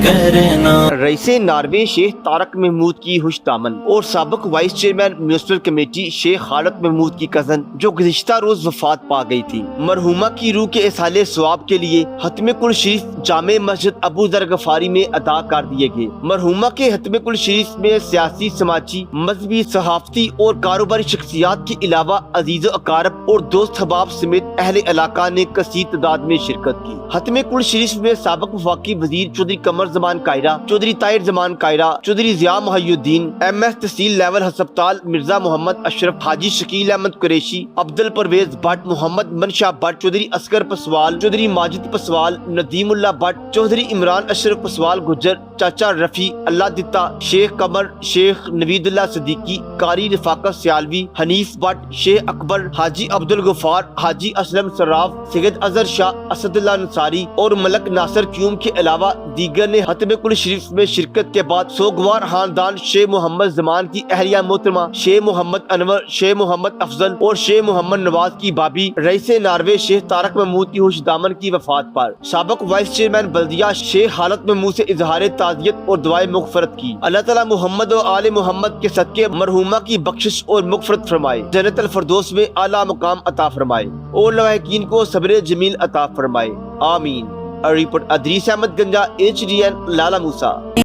کرنا۔ رئیس ناروے شیخ طارق محمود کی ہوش دامن اور سابق وائس چیئرمین میونسپل کمیٹی شیخ خالد محمود کی کزن جو گزشتہ روز وفات پا گئی تھی، مرحومہ کی روح کے اصالِ ثواب کے لیے ختم کل شریف جامع مسجد ابو ذر غفاری میں ادا کر دیے گئے۔ مرحومہ کے ختم کل شریف میں سیاسی، سماجی، مذہبی، صحافتی اور کاروباری شخصیات کے علاوہ عزیز و اقارب اور دوست احباب سمیت اہل علاقہ نے کثیر تعداد میں شرکت کی۔ ختم کل شریف میں سابق وفاقی وزیر چودھری قمر زمان قاہرہ، چودھری طاہر زمان قاہرہ، چودھری ضیاء محی الدین، ایم ایس تحصیل لیول ہسپتال مرزا محمد اشرف، حاجی شکیل احمد قریشی، عبد الپرویز بٹ، محمد منشا بٹ، چودھری اصغر پسوال، چودھری ماجد پسوال، ندیم اللہ بٹ، چودھری عمران اشرف پسوال گجر، چاچا رفیع اللہ دتا، شیخ قمر، شیخ نوید اللہ صدیقی، قاری رفاقت سیالوی، حنیف بٹ، شیخ اکبر، حاجی عبد الغفار، حاجی اسلم صراف، سید اظہر شاہ، اسد اللہ انصاری اور ملک ناصر کیوم کے علاوہ دیگر نے ختم کل شریف میں شرکت کے بعد سوگوار خاندان شیخ محمد زمان کی اہلیہ محترمہ شیخ محمد انور، شیخ محمد افضل اور شیخ محمد نواز کی بابی رئیس ناروے شیخ طارق محمود کی ہوش دامن کی وفات پر سابق وائس چیئرمین بلدیہ شیخ خالد محمود سے اظہار تعزیت اور دعائے مغفرت کی۔ اللہ تعالیٰ محمد و آل محمد کے صدقے مرحومہ کی بخشش اور مغفرت فرمائے، جنت الفردوس میں اعلیٰ مقام عطا فرمائے اور لواحقین کو صبر جمیل عطا فرمائے، آمین۔ رپورٹ ادریس احمد گنجا، HDN، لالا موسیٰ۔